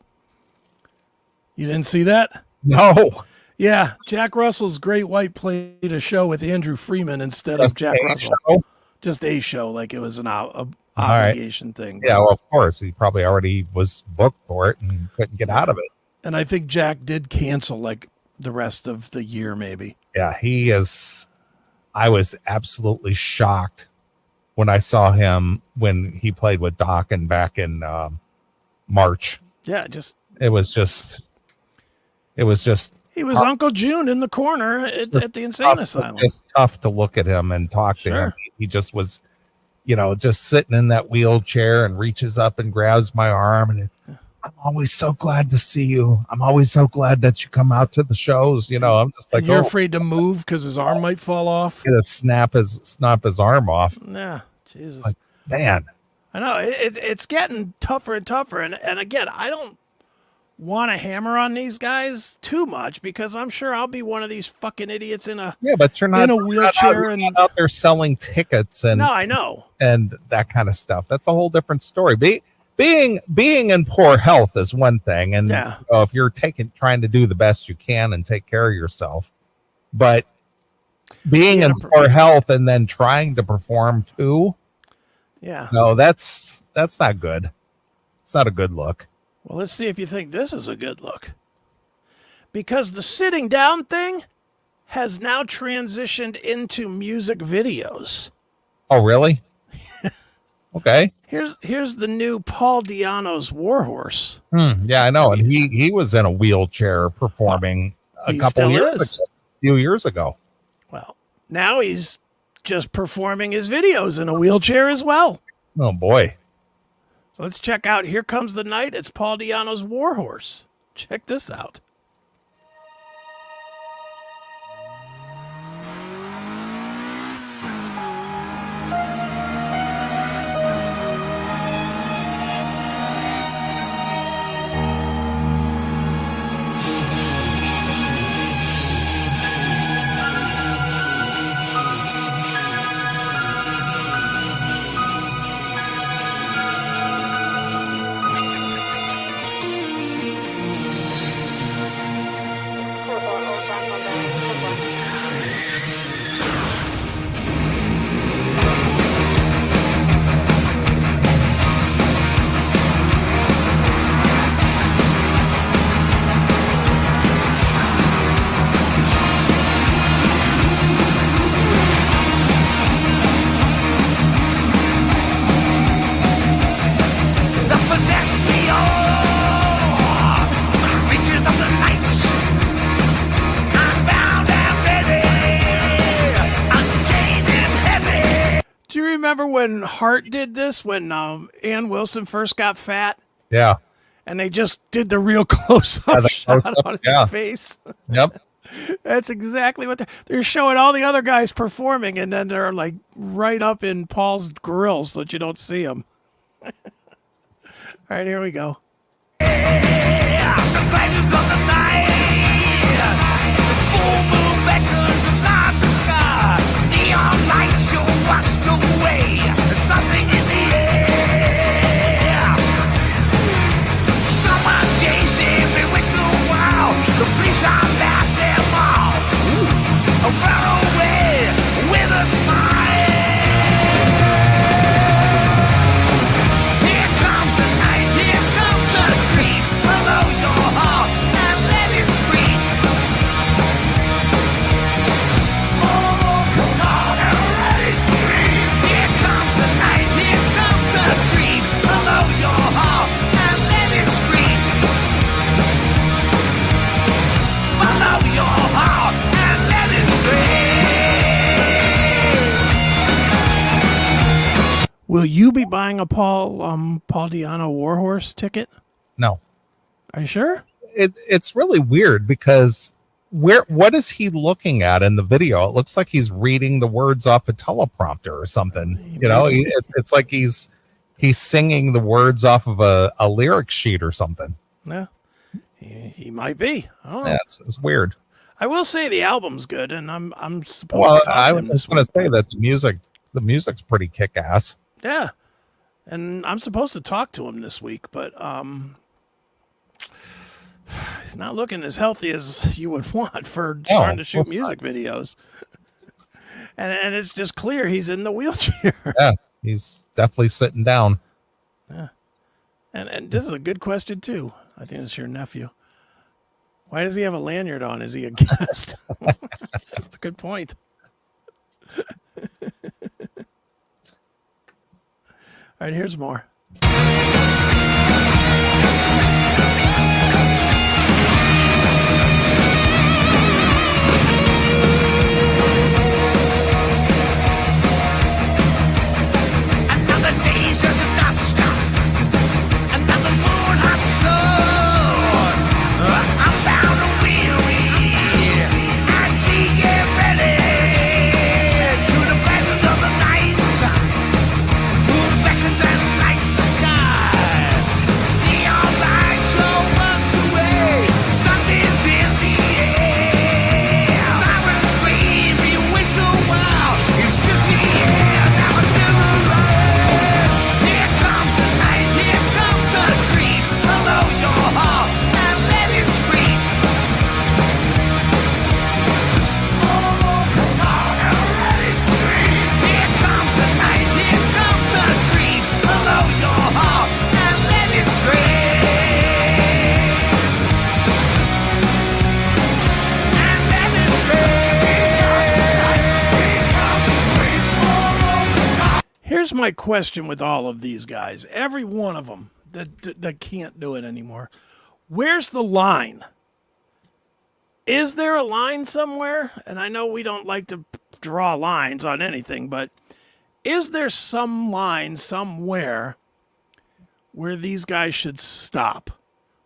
you didn't see that? No. Yeah, Jack Russell's Great White played a show with Andrew Freeman instead Just of Jack a Russell. show? Just a show, like it was an right. obligation thing. Yeah, well, of course. He probably already was booked for it and couldn't get out of it. And I think Jack did cancel like the rest of the year, maybe. Yeah, he is. I was absolutely shocked when I saw him when he played with Dokken back in March. Yeah, It was just. he was Uncle June in the corner at the insane asylum. It's tough to look at him and talk to him. He just was, just sitting in that wheelchair and reaches up and grabs my arm and I'm always so glad to see you. I'm always so glad that you come out to the shows. I'm just like, you're afraid to move because his arm might fall off. Snap his arm off. Yeah, Jesus. Like, man, I know it's getting tougher and tougher. And again, I don't want to hammer on these guys too much because I'm sure I'll be one of these fucking idiots but you're not in a wheelchair you're not out there selling tickets and no, I know, and that kind of stuff. That's a whole different story. Being in poor health is one thing, and if you're trying to do the best you can and take care of yourself, but being in poor health and then trying to perform too, no, that's not good. It's not a good look. Well, let's see if you think this is a good look, because the sitting down thing has now transitioned into music videos. Oh, really? Okay. Here's the new Paul Di'Anno's Warhorse. Yeah, I know. And he was in a wheelchair performing a few years ago. Well, now he's just performing his videos in a wheelchair as well. Oh, boy. So let's check out Here Comes the Night. It's Paul Di'Anno's Warhorse. Check this out. Remember when Hart did this when Ann Wilson first got fat? Yeah. And they just did the real close-up shot on his face. Yep. That's exactly what they're showing all the other guys performing, and then they're like right up in Paul's grill so that you don't see them. All right, here we go. Will you be buying a Paul Di'Anno Warhorse ticket? No. Are you sure? It's really weird because what is he looking at in the video? It looks like he's reading the words off a teleprompter or something. It's like he's singing the words off of a lyric sheet or something. Yeah, he might be. I don't know. Yeah, it's weird. I will say the album's good, and I'm supposed Well, to talk I to was him just going to say that the music The music's pretty kick-ass. Yeah. And I'm supposed to talk to him this week, but he's not looking as healthy as you would want for starting to shoot music videos. And it's just clear he's in the wheelchair. Yeah, he's definitely sitting down. Yeah. And this is a good question, too. I think it's your nephew. Why does he have a lanyard on? Is he a guest? That's a good point. All right, here's more. Another day says a dusk, another moon hot sun. I'm bound and weary, and we get ready to the pleasures of the night. Who beckons and lights the sky? Neon lights show us the way. Something's in the air. Sirens scream, we whistle wild. It's just the air, now it's still alive. Here comes the night, here comes the dream. Hello, your heart, and let it scream. Oh, come on and let it scream. Here comes the night, here comes the dream. Hello, your heart, and let it scream. And let it scream. Here's my question with all of these guys. Every one of them that can't do it anymore. Where's the line? Is there a line somewhere? And I know we don't like to draw lines on anything, but is there some line somewhere where these guys should stop?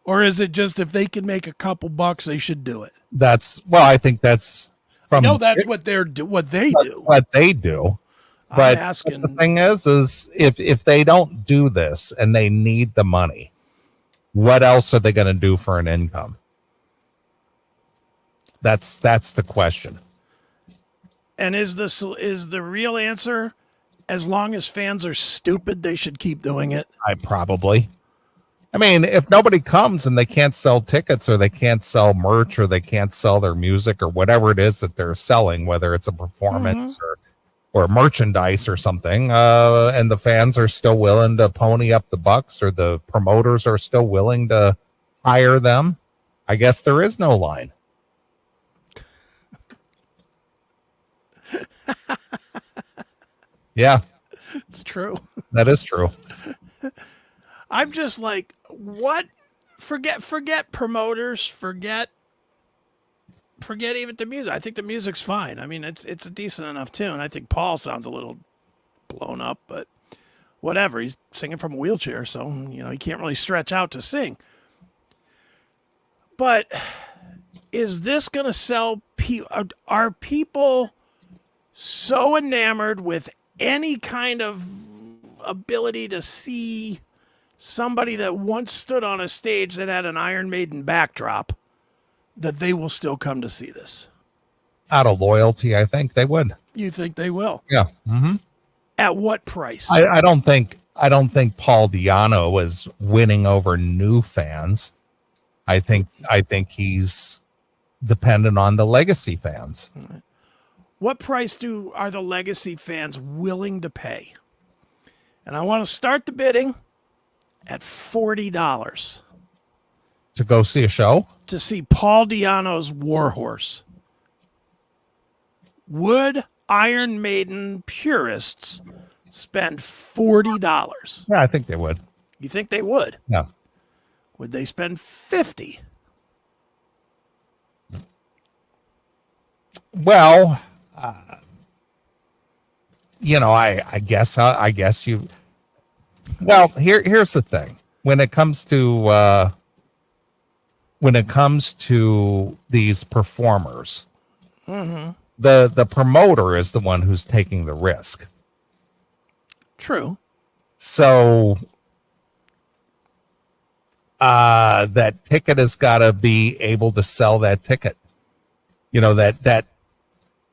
Or is it just if they can make a couple bucks, they should do it? I think that's from No, that's what they do. what they do. But I'm asking. the thing is if they don't do this and they need the money, what else are they going to do for an income? That's the question. And is the real answer, as long as fans are stupid, they should keep doing it? I mean, if nobody comes and they can't sell tickets or they can't sell merch or they can't sell their music or whatever it is that they're selling, whether it's a performance or merchandise or something, and the fans are still willing to pony up the bucks or the promoters are still willing to hire them, I guess there is no line. Yeah, It's true. that is true. I'm just like, what? Forget promoters. Forget even the music. I think the music's fine. I mean, it's a decent enough tune. I think Paul sounds a little blown up, but whatever. He's singing from a wheelchair, so he can't really stretch out to sing. But is this going to sell people? Are people so enamored with any kind of ability to see somebody that once stood on a stage that had an Iron Maiden backdrop that they will still come to see this? Out of loyalty, I think they would. You think they will? Yeah. Mm-hmm. At what price? I don't think Paul Di'Anno is winning over new fans. I think he's dependent on the legacy fans. What price are the legacy fans willing to pay? And I want to start the bidding at $40 To go see a show? to see Paul Di'Anno's Warhorse. Would Iron Maiden purists spend $40? Yeah, I think they would. You think they would? Yeah. Would they spend $50? Well, I guess you. Well, here's the thing. When it comes to these performers, the promoter is the one who's taking the risk. True. So that ticket has got to be able to sell that ticket.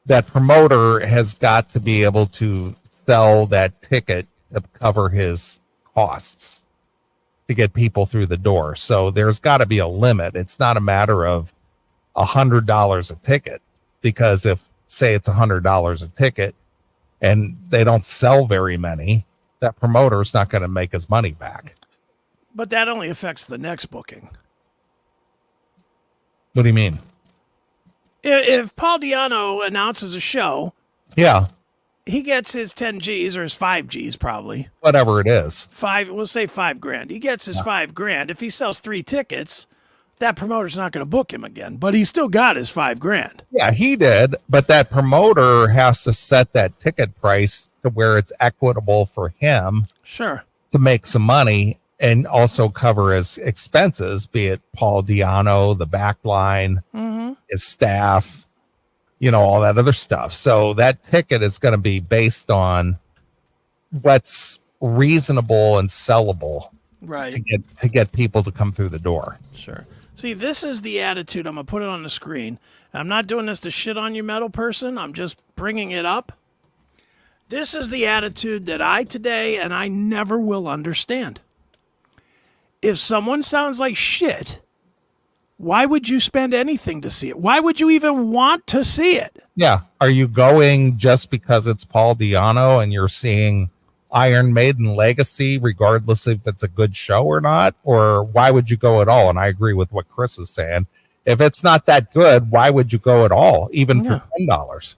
That promoter has got to be able to sell that ticket to cover his costs to get people through the door. So there's got to be a limit. It's not a matter of $100 a ticket, because if, say, it's $100 a ticket and they don't sell very many, that promoter's not going to make his money back. But that only affects the next booking. What do you mean? If Paul Di'Anno announces a show, Yeah, he gets his 10 G's or his 5 G's probably. whatever it is. We'll say $5,000. He gets his $5,000. If he sells 3 tickets, that promoter's not going to book him again, but he still got his $5,000. Yeah, he did, but that promoter has to set that ticket price to where it's equitable for him Sure. to make some money and also cover his expenses, be it Paul Di'Anno, the back line, his staff, all that other stuff. So that ticket is going to be based on what's reasonable and sellable, Right. to get people to come through the door. Sure. See, this is the attitude. I'm going to put it on the screen. I'm not doing this to shit on you, metal person. I'm just bringing it up. This is the attitude that I today and I never will understand. If someone sounds like shit, why would you spend anything to see it? Why would you even want to see it? Yeah. Are you going just because it's Paul Di'Anno and you're seeing Iron Maiden Legacy, regardless if it's a good show or not? Or why would you go at all? And I agree with what Chris is saying. If it's not that good, why would you go at all, even for $10?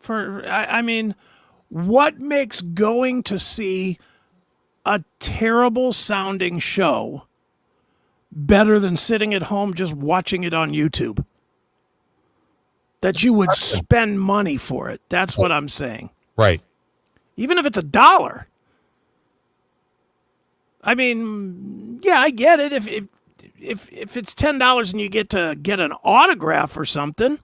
I mean, what makes going to see a terrible sounding show better than sitting at home just watching it on YouTube? That you would spend money for it. That's what I'm saying. Right. Even if it's $1. I mean, yeah, I get it. If it's $10 and you get to get an autograph or something,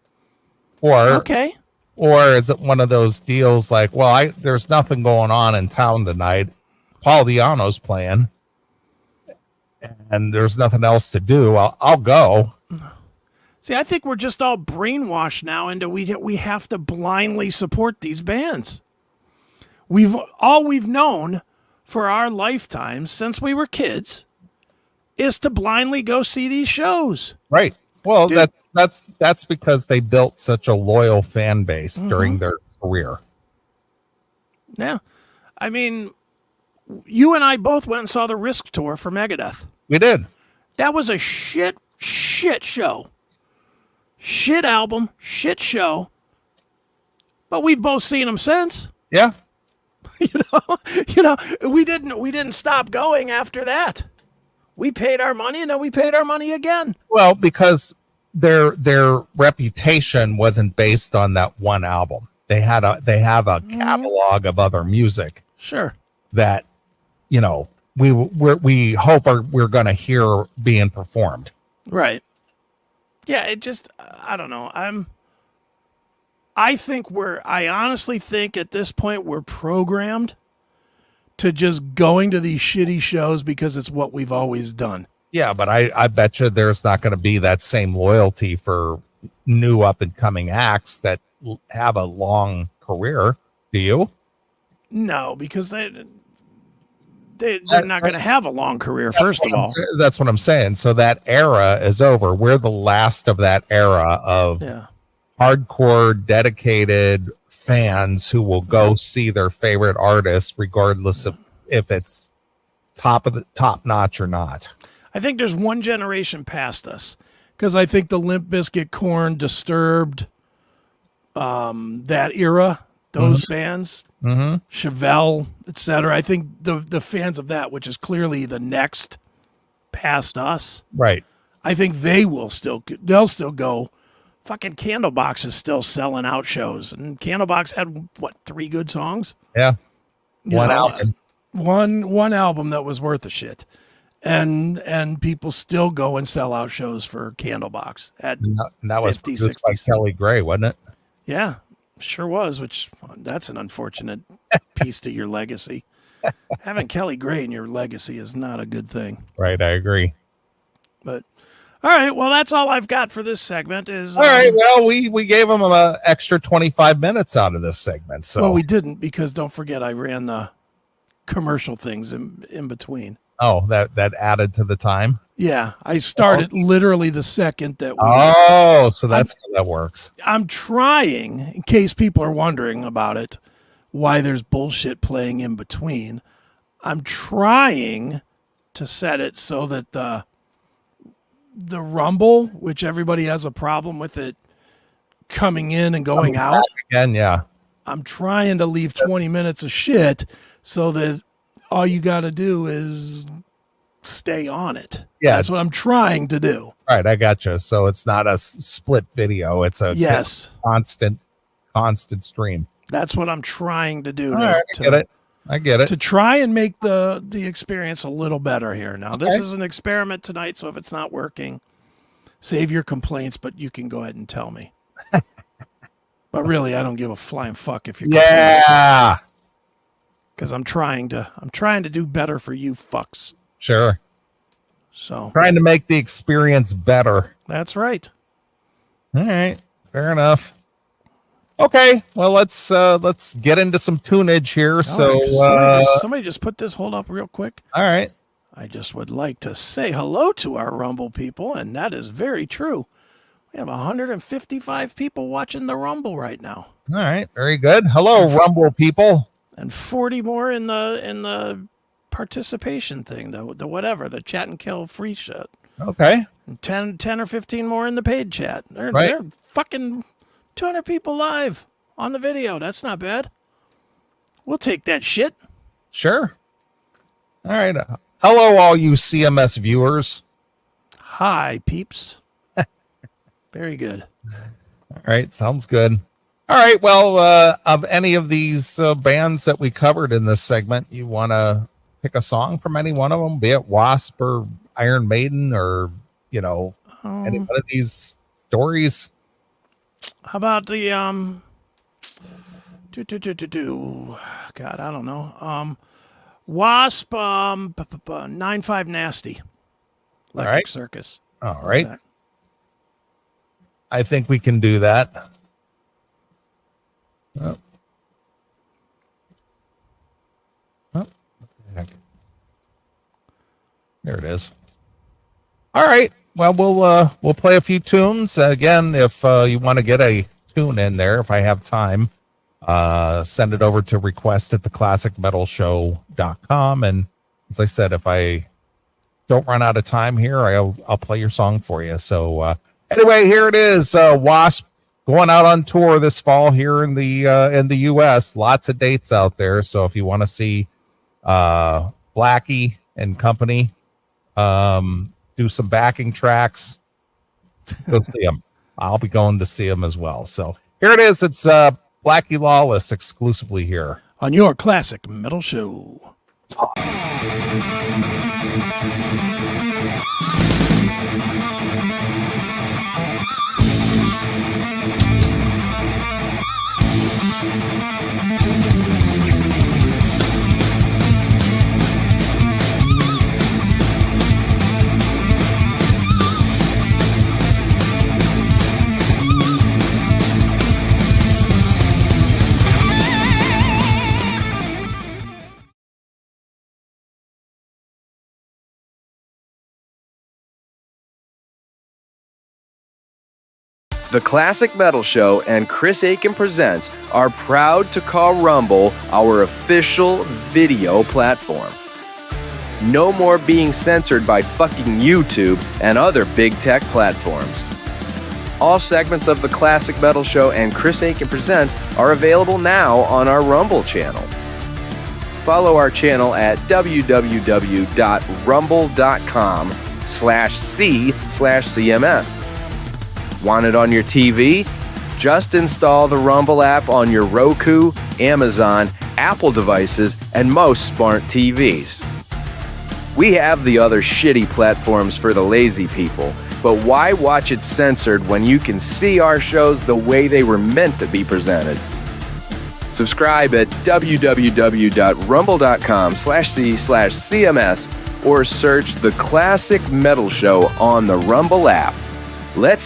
okay. Or is it one of those deals like, well, there's nothing going on in town tonight. Paul Di'Anno's playing, and there's nothing else to do. I'll go. See, I think we're just all brainwashed now into we have to blindly support these bands. We've known for our lifetimes since we were kids is to blindly go see these shows. Right. Well, Dude. that's because they built such a loyal fan base during their career. Yeah. I mean, you and I both went and saw the Risk tour for Megadeth. We did. That was a shit show. Shit album, shit show. But we've both seen them since. Yeah. We didn't stop going after that. We paid our money and then we paid our money again. Well, because their reputation wasn't based on that one album. They have a catalog of other music. Sure. That we hope we're going to hear being performed. Right. Yeah, it just I don't know. I honestly think at this point we're programmed to just going to these shitty shows because it's what we've always done. Yeah, but I bet you there's not going to be that same loyalty for new up and coming acts that have a long career. Do you? No, because they're not going to have a long career, first of all. That's what I'm saying. So that era is over. We're the last of that era of hardcore, dedicated fans who will go see their favorite artist, regardless of if it's top notch or not. I think there's one generation past us, because I think the Limp Bizkit, Korn, Disturbed, that era, those bands, Chevelle, etc. I think the fans of that, which is clearly the next past us, right? I think they'll still go. Fucking Candlebox is still selling out shows, and Candlebox had 3 good songs? Yeah, album, one album that was worth a shit. And people still go and sell out shows for Candlebox at and that was 50, produced 60. by Kelly Gray, wasn't it? Yeah, sure was, which that's an unfortunate piece to your legacy. Having Kelly Gray in your legacy is not a good thing. Right, I agree. But All right. Well, that's all I've got for this segment. Is All right. Well, we gave him an extra 25 minutes out of this segment. So well, we didn't, because don't forget I ran the commercial things in between. Oh, that added to the time. Yeah, I started literally the second that we. Oh, so that's how that works. I'm trying, in case people are wondering about it, why there's bullshit playing in between. I'm trying to set it so that the Rumble, which everybody has a problem with it coming in and going out again, yeah. I'm trying to leave 20 minutes of shit so that all you got to do is stay on it. Yeah. That's what I'm trying to do. All right, I gotcha. So it's not a split video. It's a constant stream. That's what I'm trying to do. All right, I get it. To try and make the experience a little better here. Now, this is an experiment tonight, so if it's not working, save your complaints, but you can go ahead and tell me. But really, I don't give a flying fuck if you're yeah. Because I'm trying to do better for you fucks. Sure. So trying to make the experience better. That's right. All right. Fair enough. Okay. Well, let's get into some tunage here. Somebody just put this. Hold up real quick. All right. I just would like to say hello to our Rumble people, and that is very true. We have 155 people watching the Rumble right now. All right. Very good. Hello, Rumble people. And 40 more in the participation thing, the whatever, the chat and kill free shit. Okay. And 10 or 15 more in the paid chat. They're fucking 200 people live on the video. That's not bad. We'll take that shit. Sure. All right. Hello, all you CMS viewers. Hi, peeps. Very good. All right. Sounds good. All right. Well, of any of these bands that we covered in this segment, you want to pick a song from any one of them, be it WASP or Iron Maiden or, any one of these stories? How about the God, I don't know. WASP 9-5 Nasty. Electric Circus. All right. I think we can do that. Oh. There it is. All right. Well, we'll play a few tunes again. If you want to get a tune in there, if I have time, send it over to request@theclassicmetalshow.com. And as I said, if I don't run out of time here, I'll play your song for you. So anyway, here it is. WASP going out on tour this fall here in the U.S. Lots of dates out there. So if you want to see Blackie and company do some backing tracks, go see them. I'll be going to see them as well. So here it is. It's Blackie Lawless exclusively here on your Classic Metal Show. The Classic Metal Show and Chris Aiken Presents are proud to call Rumble our official video platform. No more being censored by fucking YouTube and other big tech platforms. All segments of The Classic Metal Show and Chris Aiken Presents are available now on our Rumble channel. Follow our channel at www.rumble.com/c/CMS. Want it on your TV? Just install the Rumble app on your Roku, Amazon, Apple devices, and most smart TVs. We have the other shitty platforms for the lazy people, but why watch it censored when you can see our shows the way they were meant to be presented? Subscribe at www.rumble.com/c/CMS or search The Classic Metal Show on the Rumble app. Let's